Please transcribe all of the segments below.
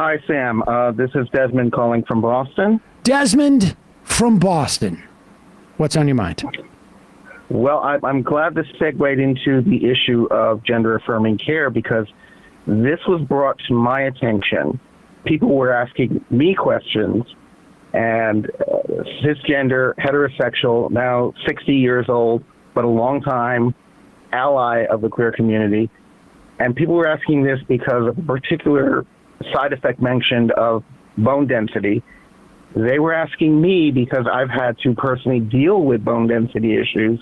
Hi, Sam. This is Desmond calling from Boston. Desmond from Boston. What's on your mind? Well, I'm glad this segued into the issue of gender-affirming care because this was brought to my attention. People were asking me questions, and cisgender, heterosexual, now 60 years old, but a long-time ally of the queer community. And people were asking this because of a particular side effect mentioned of bone density. They were asking me because I've had to personally deal with bone density issues,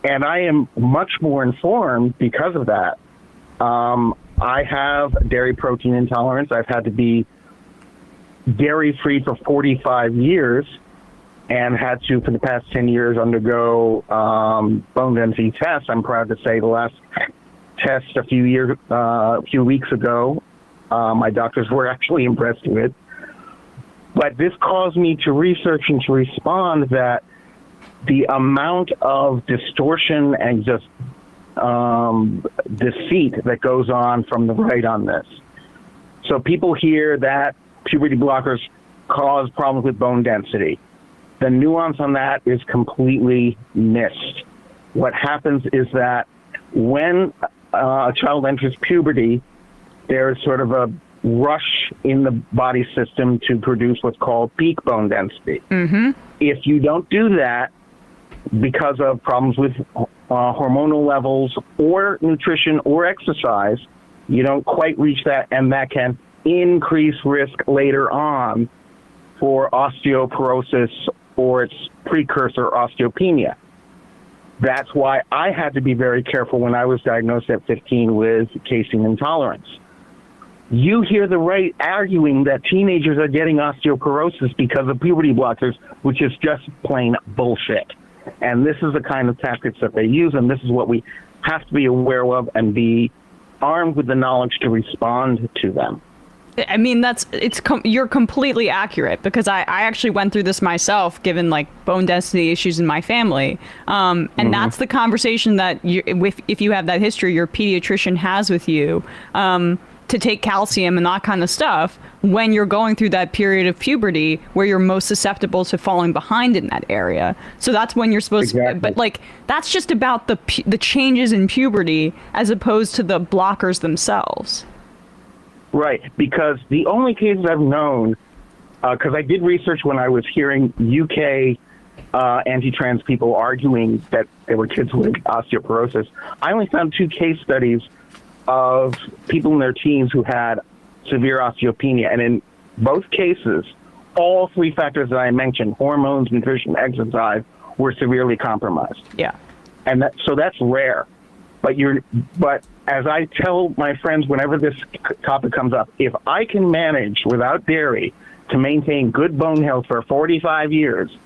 and I am much more informed because of that. I have dairy protein intolerance. I've had to be dairy-free for 45 years and had to, for the past 10 years, undergo bone density tests. I'm proud to say the last test a few weeks ago, my doctors were actually impressed with. But this caused me to research and to respond that the amount of distortion and just deceit that goes on from the right on this. So people hear that puberty blockers cause problems with bone density. The nuance on that is completely missed. What happens is that when a child enters puberty, there's sort of a rush in the body system to produce what's called peak bone density. Mm-hmm. If you don't do that because of problems with hormonal levels or nutrition or exercise, you don't quite reach that, and that can increase risk later on for osteoporosis or its precursor, osteopenia. That's why I had to be very careful when I was diagnosed at 15 with casein intolerance. You hear the right arguing that teenagers are getting osteoporosis because of puberty blockers, which is just plain bullshit. And this is the kind of tactics that they use, and this is what we have to be aware of and be armed with the knowledge to respond to them. I mean, you're completely accurate, because I actually went through this myself, given like bone density issues in my family. And that's the conversation that if you have that history, your pediatrician has with you, to take calcium and that kind of stuff when you're going through that period of puberty where you're most susceptible to falling behind in that area. So that's when you're supposed to, but like, that's just about the changes in puberty as opposed to the blockers themselves. Right, because the only cases I've known, because I did research when I was hearing UK anti-trans people arguing that there were kids with osteoporosis, I only found 2 case studies of people in their teens who had severe osteopenia. And in both cases, all 3 factors that I mentioned, hormones, nutrition, exercise, were severely compromised. Yeah. And so that's rare. But as I tell my friends whenever this topic comes up, if I can manage without dairy to maintain good bone health for 45 years,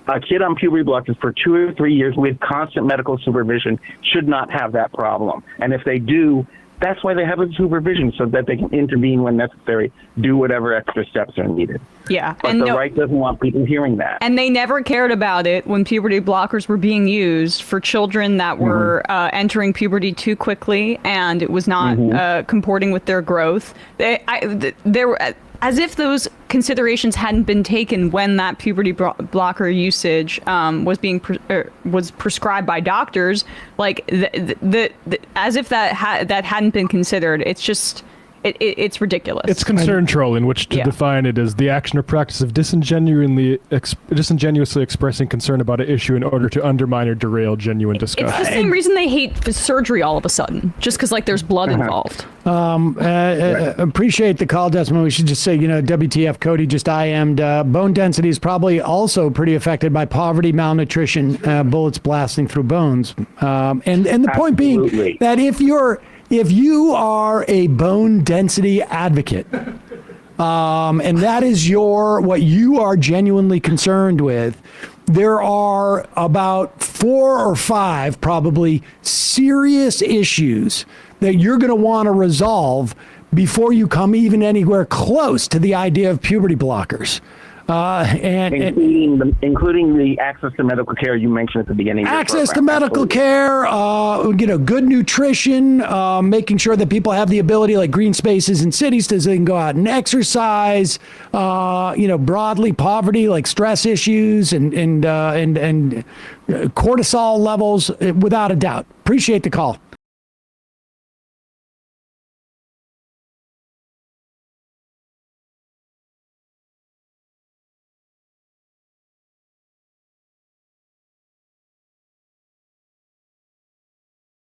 a kid on puberty blockers for 2 or 3 years with constant medical supervision should not have that problem. And if they do, that's why they have a supervision, so that they can intervene when necessary, do whatever extra steps are needed. Yeah. But the right doesn't want people hearing that. And they never cared about it when puberty blockers were being used for children that were entering puberty too quickly, and it was not comporting with their growth. There were, as if those considerations hadn't been taken when that puberty blocker usage was prescribed by doctors, like as if that hadn't been considered. It's just it's ridiculous. It's concern trolling, which to define it is the action or practice of disingenuously expressing concern about an issue in order to undermine or derail genuine discussion. It's the same reason they hate surgery all of a sudden, just because like there's blood involved. Appreciate the call, Desmond. We should just say, WTF Cody just IM'd. Bone density is probably also pretty affected by poverty, malnutrition, bullets blasting through bones. And the point being that if you are a bone density advocate, and that is what you are genuinely concerned with, there are about 4 or 5 probably serious issues that you're going to want to resolve before you come even anywhere close to the idea of puberty blockers. including the access to medical care you mentioned at the beginning. Access to medical care, good nutrition, making sure that people have the ability, like green spaces in cities, so they can go out and exercise. Broadly poverty, like stress issues and cortisol levels, without a doubt. Appreciate the call.